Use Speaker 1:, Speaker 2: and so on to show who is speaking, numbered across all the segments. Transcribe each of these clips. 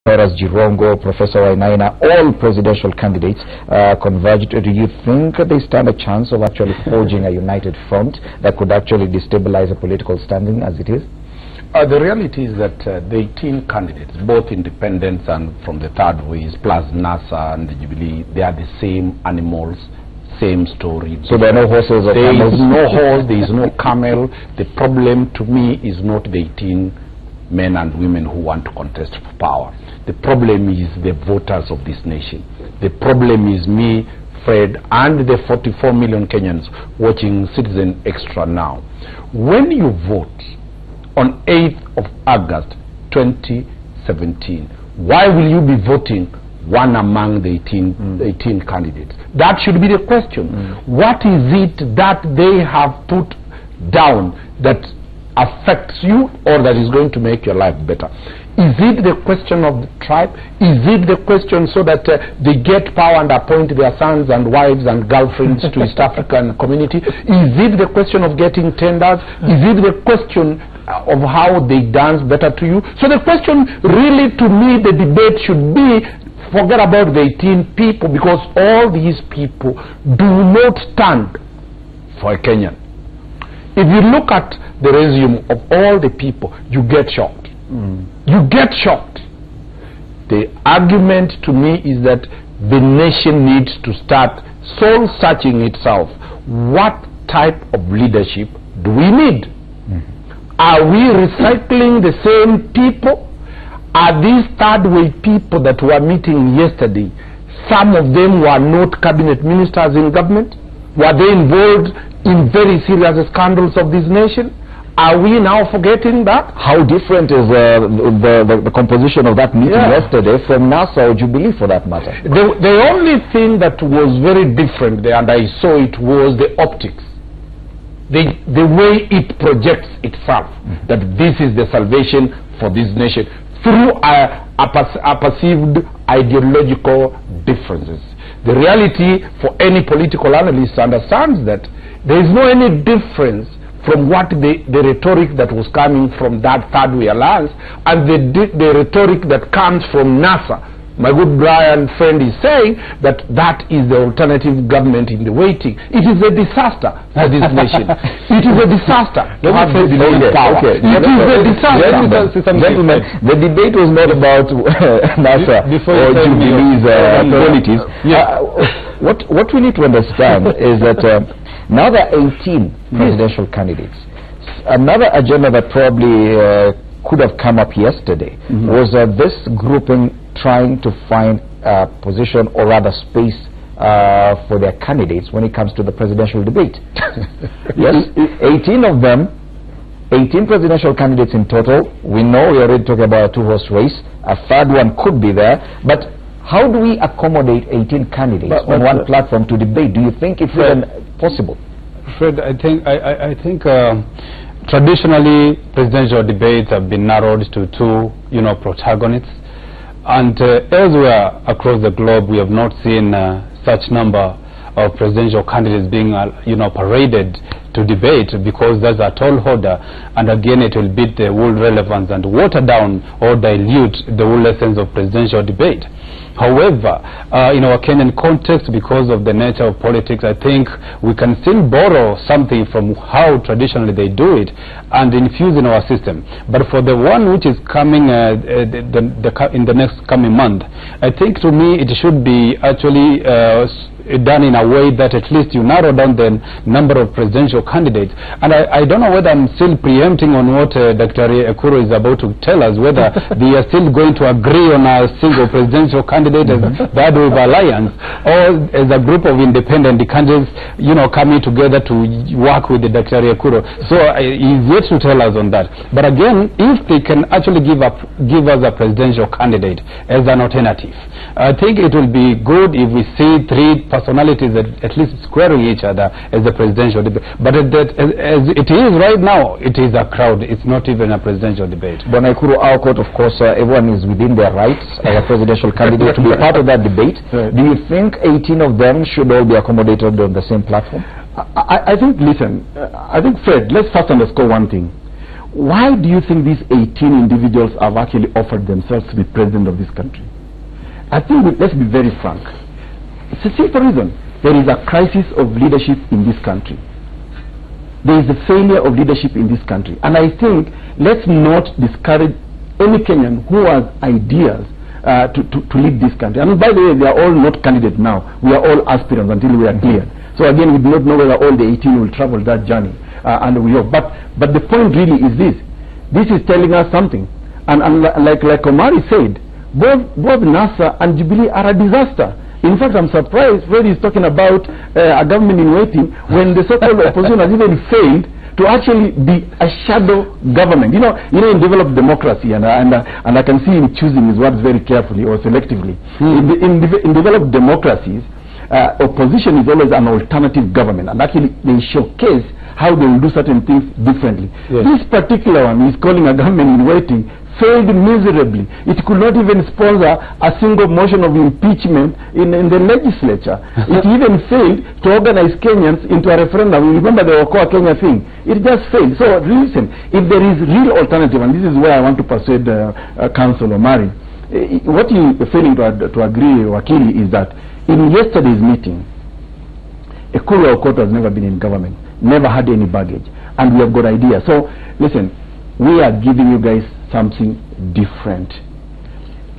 Speaker 1: Horace Jirongo, Professor Wainaina, all presidential candidates converged. Do you think they stand a chance of actually forging a united front that could actually destabilize a political standing as it is?
Speaker 2: The reality is that the 18 candidates, both independents and from the third ways, plus NASA and the Jubilee, they are the same animals, same story.
Speaker 1: So there are no horses or camels?
Speaker 2: There is no horse, there is no camel. The problem to me is not the 18 men and women who want to contest for power. The problem is the voters of this nation. The problem is me, Fred, and the 44 million Kenyans watching Citizen Extra now. When you vote on 8th of August 2017, why will you be voting one among the 18 candidates? That should be the question. What is it that they have put down that affects you or that is going to make your life better? Is it the question of the tribe? Is it the question so that they get power and appoint their sons and wives and girlfriends to East African community? Is it the question of getting tenders? Is it the question of how they dance better to you? So the question really, to me, the debate should be, forget about the 18 people, because all these people do not stand for a Kenyan. If you look at the resume of all the people, you get shocked. You get shocked. The argument to me is that the nation needs to start soul searching itself. What type of leadership do we need? Are we recycling the same people? Are these third way people that were meeting yesterday, some of them were not cabinet ministers in government? Were they involved in very serious scandals of this nation? Are we now forgetting that?
Speaker 1: How different is the composition of that meeting yesterday from NASA or Jubilee, for that matter?
Speaker 2: The only thing that was very different there, and I saw it, was the optics. The way it projects itself, that this is the salvation for this nation, through a perceived ideological differences. The reality for any political analyst understands that there is no any difference from what the rhetoric that was coming from that third way alliance and the rhetoric that comes from NASA. My good Brian friend is saying that that is the alternative government in the waiting. It is a disaster for this nation. It is a disaster to have the power. It is a disaster.
Speaker 1: Gentlemen, the debate was not about NASA or Jubilee's qualities. What we need to understand is that now there are 18 presidential candidates. Another agenda that probably could have come up yesterday was this grouping trying to find a position or rather space for their candidates when it comes to the presidential debate. Yes, 18 of them, 18 presidential candidates in total. We know we're already talking about a two-horse race. A third one could be there. But how do we accommodate 18 candidates on one platform to debate? Do you think it's even possible?
Speaker 3: Fred, I think traditionally presidential debates have been narrowed to two, protagonists. And elsewhere across the globe, we have not seen such number of presidential candidates being, paraded to debate, because that's a tall order, and again it will beat the whole relevance and water down or dilute the whole essence of presidential debate. However, in our Kenyan context, because of the nature of politics, I think we can still borrow something from how traditionally they do it and infuse in our system. But for the one which is coming in the next coming month, I think to me it should be actually done in a way that at least you narrow down the number of presidential candidates. And I don't know whether I'm still preempting on what Dr. Ekuro is about to tell us, whether they are still going to agree on a single presidential candidate as that of alliance, or as a group of independent candidates, coming together to work with Dr. Ekuro. So he's yet to tell us on that. But again, if they can actually give us a presidential candidate as an alternative, I think it will be good if we see three personalities that at least squaring each other as a presidential debate. But as it is right now, it is a crowd. It's not even a presidential debate.
Speaker 1: Bonaikuru, our court, of course, everyone is within their rights as a presidential candidate to be part of that debate. Do you think 18 of them should all be accommodated on the same platform?
Speaker 4: I think, listen, I think, Fred, let's first underscore one thing. Why do you think these 18 individuals have actually offered themselves to be president of this country? I think, let's be very frank. It's a simple reason. There is a crisis of leadership in this country. There is a failure of leadership in this country. And I think, let's not discourage any Kenyan who has ideas to lead this country. I mean, by the way, they are all not candidates now. We are all aspirants until we are cleared. So again, we do not know whether all the 18 will travel that journey. And we hope. But the point really is this. This is telling us something. And like Omari said, both NASA and Jubilee are a disaster. In fact, I'm surprised Fred is talking about a government in waiting when the so-called opposition has even failed to actually be a shadow government. You know, in developed democracy, and I can see him choosing his words very carefully or selectively. In developed democracies, opposition is always an alternative government, and actually they showcase how they will do certain things differently. Yes. This particular one is calling a government in waiting failed miserably. It could not even sponsor a single motion of impeachment in the legislature. It even failed to organize Kenyans into a referendum. You remember the Okoa Kenya thing? It just failed. So listen, if there is real alternative, and this is where I want to persuade Council Omari, what you are failing to agree, Wakili, is that in yesterday's meeting, Ekuru Aukot has never been in government, never had any baggage, and we have got ideas. So listen, we are giving you guys something different.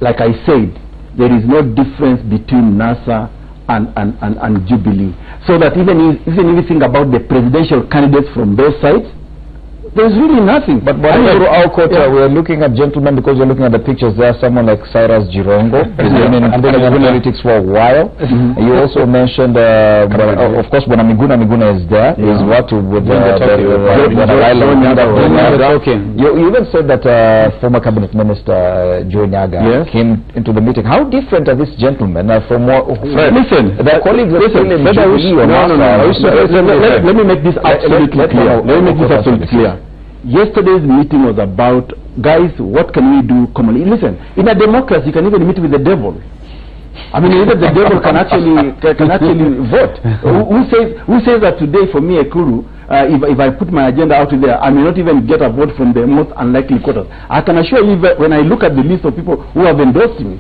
Speaker 4: Like I said, there is no difference between NASA and Jubilee. So that even if you think about the presidential candidates from both sides, there's really nothing. But
Speaker 1: through our quota, we're looking at gentlemen because we're looking at the pictures there. Someone like Cyrus Jirongo, who's been in politics for a while. You also mentioned, of course, when Miguna is there, is what with you even said that former cabinet minister Joe Nyaga came into the meeting. How different are these gentlemen from what?
Speaker 4: Listen,
Speaker 1: their colleagues are still in Jubilee.
Speaker 4: Let me make this absolutely clear. Yesterday's meeting was about, guys, what can we do commonly? Listen, in a democracy, you can even meet with the devil. I mean, even the devil can actually vote. Who says that today for me, Ekuru, if I put my agenda out there, I may not even get a vote from the most unlikely quarters. I can assure you that when I look at the list of people who have endorsed me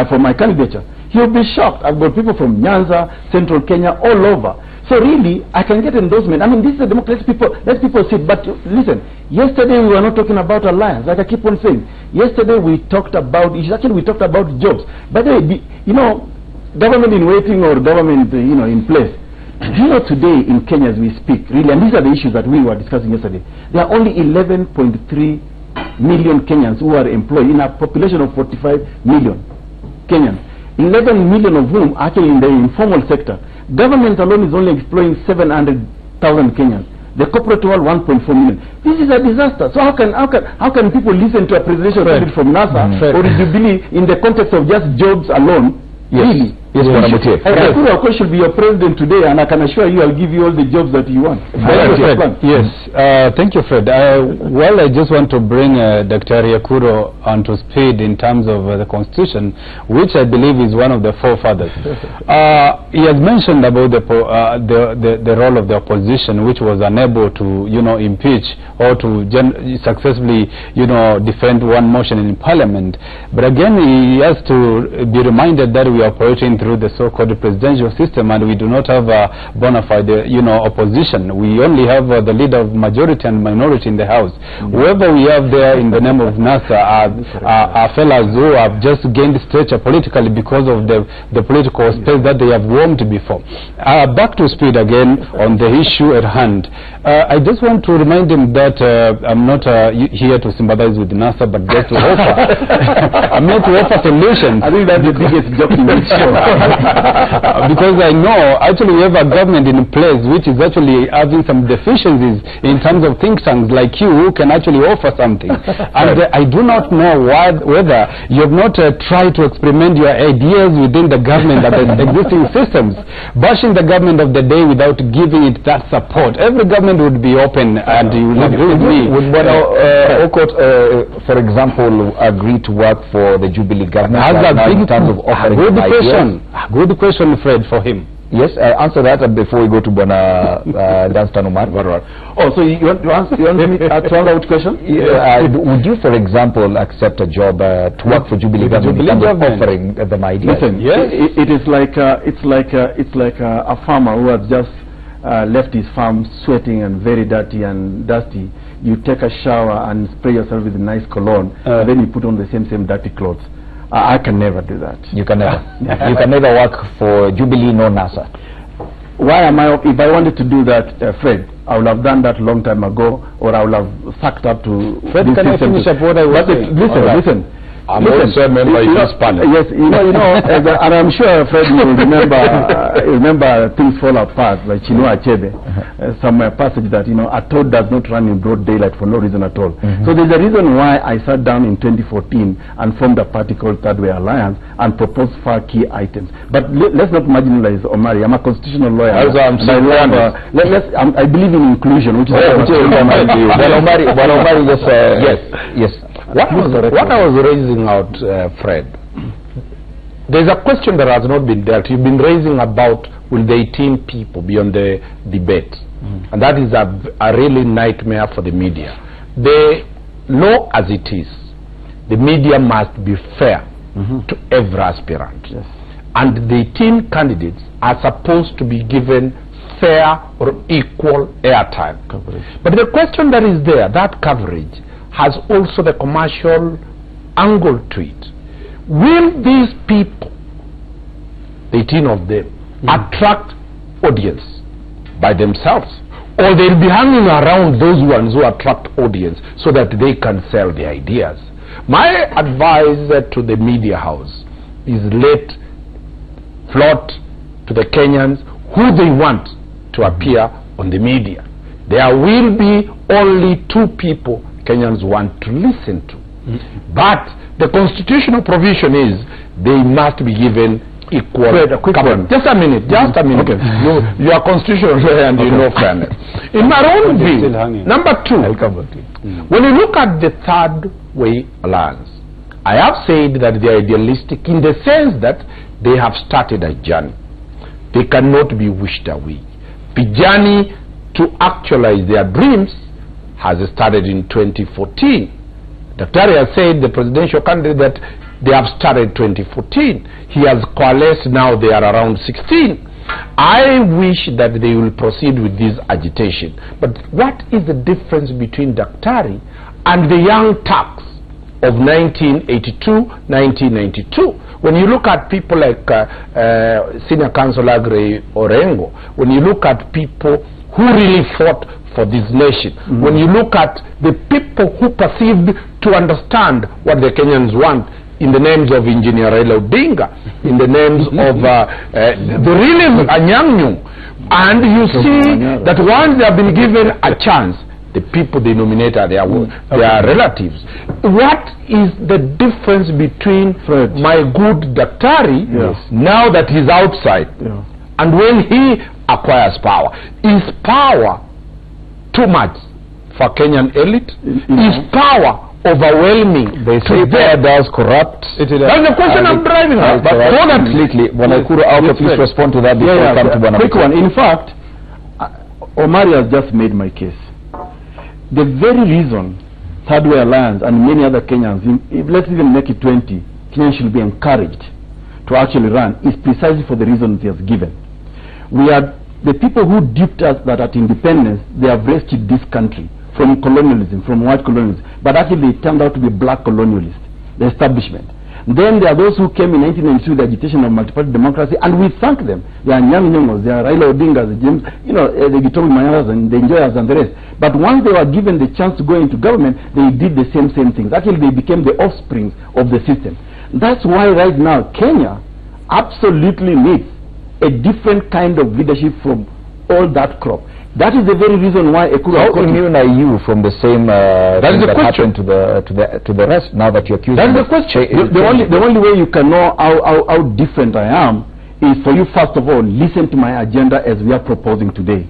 Speaker 4: for my candidature, you'll be shocked. I've got people from Nyanza, Central Kenya, all over. So really, I can get endorsement. I mean, this is a democracy. Let people sit. But listen, yesterday we were not talking about alliance. Like I keep on saying, yesterday we talked about jobs. By the way, government in waiting or government, in place. Do you know today in Kenya as we speak, really, and these are the issues that we were discussing yesterday, there are only 11.3 million Kenyans who are employed in a population of 45 million Kenyans. 11 million of whom are actually in the informal sector. Government alone is only employing 700,000 Kenyans. The corporate world 1.4 million. This is a disaster. So how can people listen to a presidential candidate from NASA or Jubilee in the context of just jobs alone?
Speaker 1: Yes.
Speaker 4: Really?
Speaker 1: Yes,
Speaker 4: Ekuru Aukot should be your president today, and I can assure you I'll give you all the jobs that you want.
Speaker 3: Yes, thank you, Fred. Well, I just want to bring Dr. Ekuru onto speed in terms of the Constitution, which I believe is one of the forefathers. He has mentioned about the role of the opposition, which was unable to, impeach or to successfully, defend one motion in Parliament. But again, he has to be reminded that we are operating through the so-called presidential system, and we do not have a bona fide, opposition. We only have the leader of majority and minority in the House. Whoever we have there in the name of NASA are fellows who have just gained stature politically because of the political space that they have warmed before. Back to speed again on the issue at hand. I just want to remind him that I'm not here to sympathize with NASA, but just to offer. I'm here to offer solutions.
Speaker 4: I think that's the biggest joke in this show.
Speaker 3: Because I know actually we have a government in place which is actually having some deficiencies in terms of think tanks like you who can actually offer something. And I do not know whether you have not tried to experiment your ideas within the government and the existing systems. Bashing the government of the day without giving it that support. Every government would be open, and you will agree with me.
Speaker 1: Would Aukot, for example, agree to work for the Jubilee government in terms of offering ideas?
Speaker 3: Good question, Fred, for him.
Speaker 1: Yes, answer that before we go to Bwana Danstan Omar.
Speaker 4: Oh, so you want me to answer which question?
Speaker 1: Would you, for example, accept a job to work for Jubilee government offering them ideas?
Speaker 4: Listen, yes. It is like a farmer who has just left his farm sweating and very dirty and dusty. You take a shower and spray yourself with a nice cologne, and then you put on the same dirty clothes. I can never do that.
Speaker 1: You can never. You can never work for Jubilee, no NASA.
Speaker 4: Why am I? If I wanted to do that, Fred, I would have done that long time ago, or I would have sucked up to.
Speaker 3: Fred, can I finish up what I was saying?
Speaker 4: Listen.
Speaker 2: I'm also a member of this panel.
Speaker 4: Yes, you know, and I'm sure, Fred, you will remember Things Fall Apart by Chinua Achebe. Some passage that, a toad does not run in broad daylight for no reason at all. So there's a reason why I sat down in 2014 and formed a party called Third Way Alliance and proposed 5 key items. But let's not marginalize Omari. I'm a constitutional lawyer.
Speaker 2: I
Speaker 4: believe in inclusion, which is
Speaker 1: Omari just yes.
Speaker 2: What I was raising out, Fred, there's a question that has not been dealt. You've been raising about will the 18 people be on the debate, and that is a really nightmare for the media. The law as it is, the media must be fair to every aspirant, and the 18 candidates are supposed to be given fair or equal airtime coverage. But the question that is there, that coverage has also the commercial angle to it. Will these people, the 18 of them, attract audience by themselves, or they'll be hanging around those ones who attract audience so that they can sell their ideas? My advice to the media house is let float to the Kenyans who they want to appear on the media. There will be only 2 people Kenyans want to listen to. But the constitutional provision is they must be given equal coverage. Just a minute. Okay. You are constitutional and you know fairness. In my own view, number 2, when you look at the Third Way Alliance, I have said that they are idealistic in the sense that they have started a journey. They cannot be wished away. The journey to actualize their dreams has started in 2014. Dr. has said, the presidential candidate, that they have started 2014. He has coalesced, now they are around 16. I wish that they will proceed with this agitation. But what is the difference between Daktari and the young Turks of 1982-1992? When you look at people like Senior Councillor Gray Orengo, when you look at people who really fought for this nation, when you look at the people who perceived to understand what the Kenyans want, in the names of Engineer Raila Odinga, in the names of the real Anyang, and you see that once they have been given a chance, the people they nominate are their relatives. What is the difference between my good Daktari now that he's outside and when he acquires power? Is power too much for Kenyan elite? Is power overwhelming?
Speaker 1: They say power does corrupt.
Speaker 2: That's the question I'm driving at.
Speaker 1: But completely. Please respond to that before we come to Bwana.
Speaker 4: Quick one. In fact, Omari has just made my case. The very reason Third Way Alliance and many other Kenyans, let's even make it 20, Kenyans should be encouraged to actually run, is precisely for the reasons he has given. We are the people who duped us that at independence they have rescued this country from colonialism, from white colonialism, but actually they turned out to be black colonialists, the establishment. Then there are those who came in 1992 with the agitation of multi-party democracy, and we thank them. They are Nyang Nyongos, they are Raila Odingas, the James, the Gitonga Manyaras and the Enjoyers and the rest. But once they were given the chance to go into government, they did the same things. Actually, they became the offspring of the system. That's why right now Kenya absolutely needs a different kind of leadership from all that crop. That is the very reason why Ekuru.
Speaker 1: How immune are you from the same thing that happened to the rest? Now that you're accusing.
Speaker 4: That is the question. The only way you can know how different I am is for you first of all listen to my agenda as we are proposing today.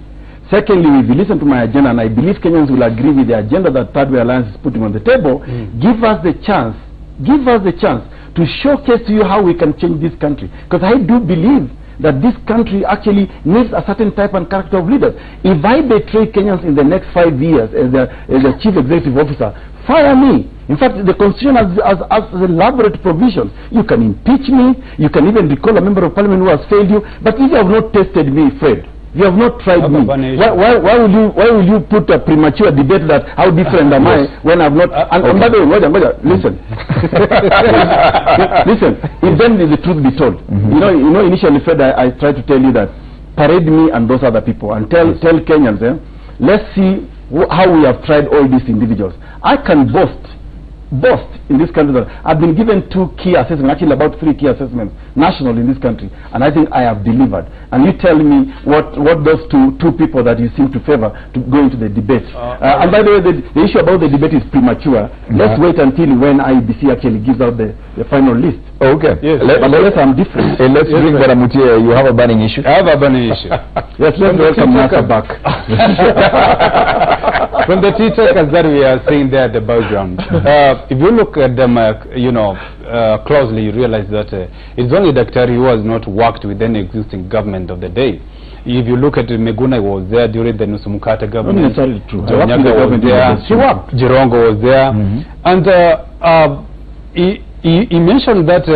Speaker 4: Secondly, if you listen to my agenda, and I believe Kenyans will agree with the agenda that Third Way Alliance is putting on the table, give us the chance to showcase to you how we can change this country. Because I do believe that this country actually needs a certain type and character of leaders. If I betray Kenyans in the next 5 years as a chief executive officer, fire me. In fact, the Constitution has elaborate provisions. You can impeach me, you can even recall a member of parliament who has failed you, but if you have not tested me, Fred, you have not tried me. Why will you put a premature debate that how different am I when I've not? And by the way, listen, listen. If then the truth be told, you know, initially, Fred, I tried to tell you that parade me and those other people and tell Kenyans, let's see how we have tried all these individuals. I can boast in this country that I've been given 2 key assessments, actually about 3 key assessments national in this country, and I think I have delivered. And you tell me what those two people that you seem to favor to go into the debate. And by the way, the issue about the debate is premature. Let's wait until when IEBC actually gives out the final list.
Speaker 1: Okay.
Speaker 4: Yes. Unless I'm different.
Speaker 1: Let's bring Bwana Mutie. You have a burning issue.
Speaker 3: I have a burning issue.
Speaker 4: Yes, let's welcome Nasa back.
Speaker 3: From the tea takers that we are seeing there at the background, if you look at them, closely, you realize that it's only Daktari who has not worked with any existing government of the day. If you look at Meguna, was there during the Nusumukata government.
Speaker 4: Not necessarily true.
Speaker 3: Jonyaga was there. Jirongo was there. And he mentioned that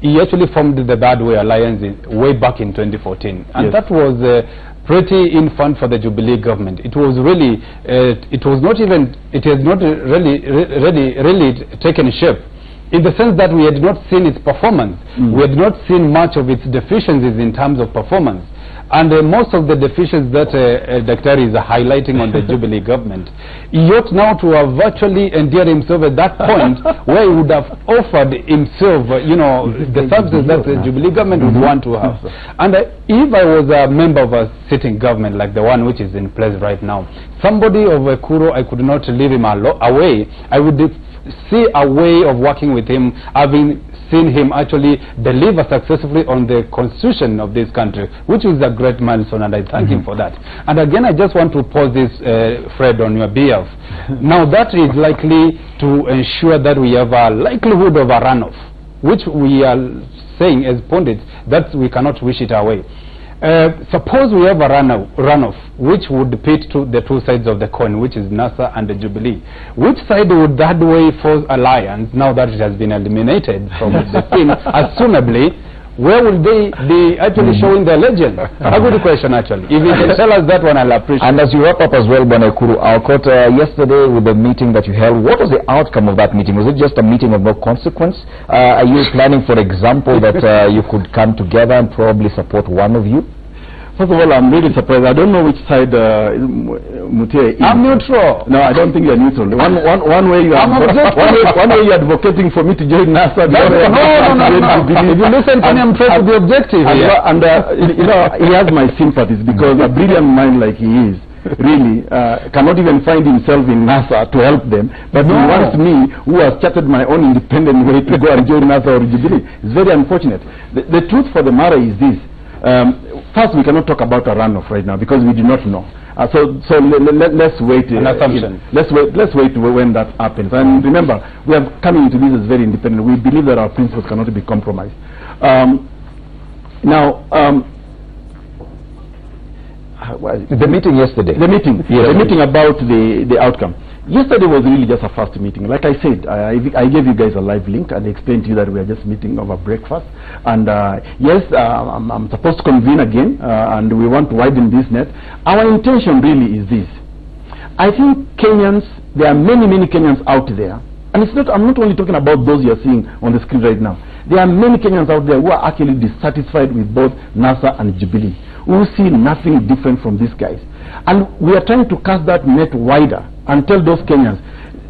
Speaker 3: he actually formed the Third Way Alliance way back in 2014. And that was pretty infant for the Jubilee government. It was really, it has not really taken shape, in the sense that we had not seen its performance. We had not seen much of its deficiencies in terms of performance. And most of the deficiencies that Daktari is highlighting on the Jubilee government, he ought now to have virtually endeared himself at that point where he would have offered himself, the services that the Jubilee government would want to have. And if I was a member of a sitting government like the one which is in place right now, somebody of Kuro, I could not leave him away. I would see a way of working with him, having seen him actually deliver successfully on the constitution of this country, which is a great milestone, and I thank him for that. And again, I just want to pause this, Fred, on your behalf. Now, that is likely to ensure that we have a likelihood of a runoff, which we are saying as pundits that we cannot wish it away. Suppose we have a runoff, which would pit to the 2 sides of the coin, which is NASA and the Jubilee. Which side would that way force alliance, now that it has been eliminated from the scene, assumably? Where will they be actually showing their legend? A good question, actually. If you can tell us that one, I'll appreciate.
Speaker 1: And as you wrap up as well, Bwana Ekuru, our court yesterday with the meeting that you held, what was the outcome of that meeting? Was it just a meeting of no consequence? Are you planning, for example, that you could come together and probably support one of you?
Speaker 4: First of all, I'm really surprised. I don't know which side Mutie is.
Speaker 3: I'm neutral.
Speaker 4: No, I don't think you're neutral. One way you are one way you're advocating for me to join NASA.
Speaker 3: No. If you listen to me, I'm trying to be objective here.
Speaker 4: And he has my sympathies, because a brilliant mind like he is really cannot even find himself in NASA to help them, but he wants me, who has charted my own independent way, to go and join NASA or Jubilee. It's very unfortunate. The truth for the matter is this. First, we cannot talk about a runoff right now because we do not know. So let's wait.
Speaker 3: An assumption.
Speaker 4: Let's wait when that happens. And remember, we are coming into this as very independent. We believe that our principles cannot be compromised.
Speaker 1: The meeting yesterday.
Speaker 4: The meeting. Yes. The meeting about the outcome. Yesterday was really just a first meeting. Like I said, I gave you guys a live link and explained to you that we are just meeting over breakfast. And yes, I'm supposed to convene again, and we want to widen this net. Our intention really is this. I think Kenyans, there are many Kenyans out there, and I'm not only talking about those you're seeing on the screen right now. There are many Kenyans out there who are actually dissatisfied with both NASA and Jubilee, who see nothing different from these guys. And we are trying to cast that net wider and tell those Kenyans,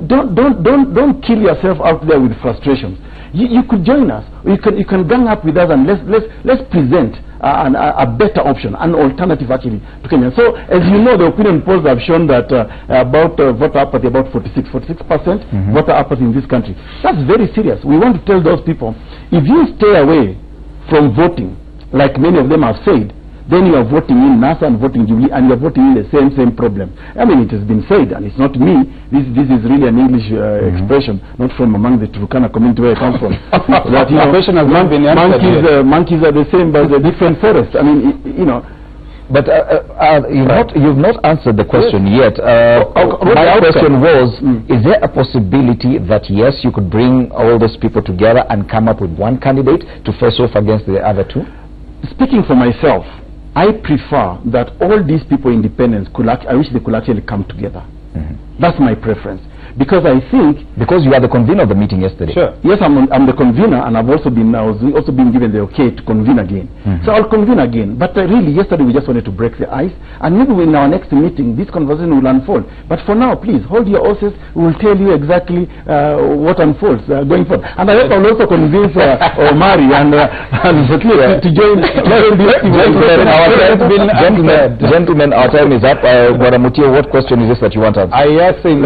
Speaker 4: don't kill yourself out there with frustrations. You could join us. You can gang up with us, and let's present a better option, an alternative actually to Kenya. So as you know, the opinion polls have shown that about voter apathy, about 46% voter apathy in this country. That's very serious. We want to tell those people, if you stay away from voting, like many of them have said, then you are voting in NASA and voting Jubilee, and you are voting in the same problem. I mean, it has been said, and it's not me. This is really an English expression, not from among the Turkana community where I come from. That, you know, monkeys are the same, but they're different forests. I mean, you know.
Speaker 1: But you've not answered the question yet. My question was, is there a possibility that, yes, you could bring all those people together and come up with one candidate to face off against the other two?
Speaker 4: Speaking for myself, I prefer that all these people independents I wish they could actually come together. That's my preference. Because I think...
Speaker 1: Because you are the convener of the meeting yesterday.
Speaker 4: Sure. Yes, I'm the convener, and I was also been given the okay to convene again. So I'll convene again. But really, yesterday we just wanted to break the ice, and maybe in our next meeting, this conversation will unfold. But for now, please, hold your horses. We will tell you exactly what unfolds going forward. And I hope I'll also convince Omari and to join.
Speaker 1: Gentlemen, our time is up. Guadamutia, what question is this that you want to answer?
Speaker 3: I ask him,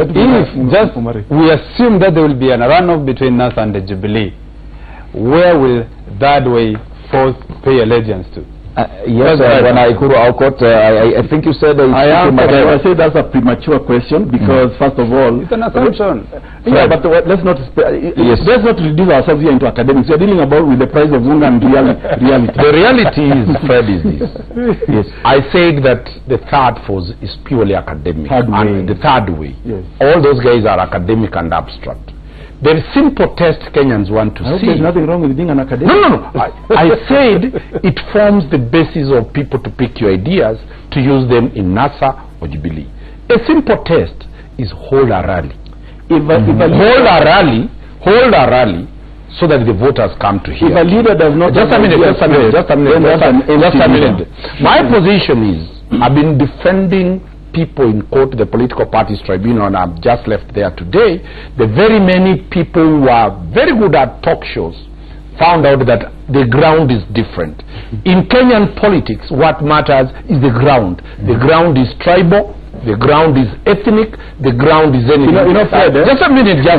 Speaker 3: we assume that there will be a runoff between NASA and the Jubilee. Where will that way force pay allegiance to?
Speaker 1: Yes, when Ikuru Aukot, I think you said that
Speaker 4: I say that's a premature question because first of all,
Speaker 3: it's an assumption.
Speaker 4: Yeah, but let's not reduce ourselves here into academics. We are dealing with the price of unga and reality.
Speaker 2: The reality is, Fred, is this. Yes, I said that the third force is purely academic. The third way. Yes. All those guys are academic and abstract. The simple test Kenyans want to see.
Speaker 4: There's nothing wrong with being an academic.
Speaker 2: No. I said it forms the basis of people to pick your ideas to use them in NASA or Jubilee. A simple test is hold a rally. Hold a rally so that the voters come to hear.
Speaker 4: If a leader does not...
Speaker 2: Just a minute. My position is, I've been defending people in court, the Political Parties Tribunal, and I've just left there today. The very many people who are very good at talk shows found out that the ground is different. In Kenyan politics, what matters is the ground. The ground is tribal, the ground is ethnic, the ground is anything. Just a minute. The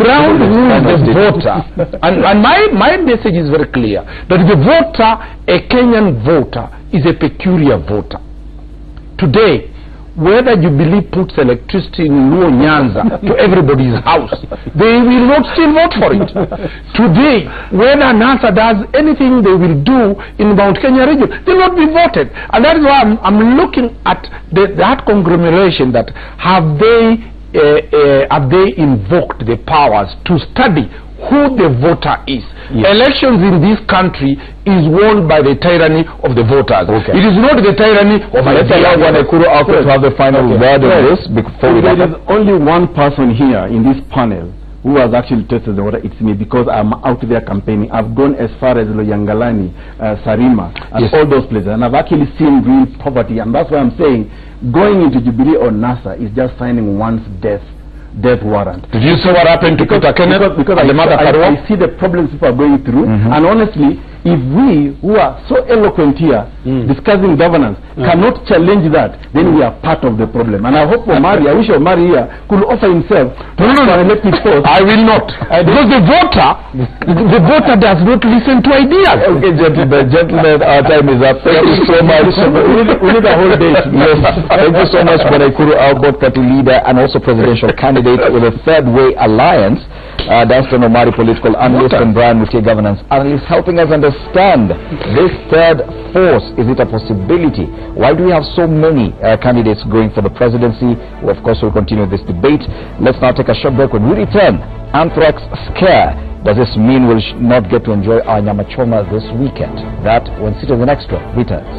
Speaker 2: ground rules the voter. And my message is very clear, that the voter, a Kenyan voter, is a peculiar voter. Today, whether Jubilee puts electricity in Luo Nyanza to everybody's house, they will not still vote for it. Today, whether NASA does anything they will do in Mount Kenya region, they will not be voted. And that is why I'm looking at that conglomeration, that have they invoked the powers to study who the voter is. Yes. Elections in this country is won by the tyranny of the voters. Okay. It is not the tyranny of
Speaker 1: Let's allow Ikuru Aukot to have the final word on this before we
Speaker 4: There is only one person here in this panel who has actually tested the water. It's me, because I'm out there campaigning. I've gone as far as Loyangalani, Sarima, and all those places, and I've actually seen real poverty. And that's why I'm saying going into Jubilee or NASA is just signing one's death warrant.
Speaker 2: Did you see what happened to Peter Kenneth?
Speaker 4: Because I see the problems people are going through, and honestly, if we who are so eloquent here discussing governance cannot challenge that, then we are part of the problem. And I hope Omari, I wish Omari here could offer himself to elected force.
Speaker 2: I will not, because the voter does not listen to ideas.
Speaker 1: Okay, gentlemen, our time is up. Thank you so much.
Speaker 4: We need a whole day.
Speaker 1: Yes. Thank you so much, Ikuru Aukot, party leader and also presidential candidate with the Third Way Alliance. Danstan Omari, political analyst, and Brian Mutie, governance analyst, helping us understand this third force. Is it a possibility? Why do we have so many candidates going for the presidency? Well, of course, we'll continue this debate. Let's now take a short break. When we return, anthrax scare. Does this mean we'll not get to enjoy our nyama choma this weekend? That when Citizen Extra returns.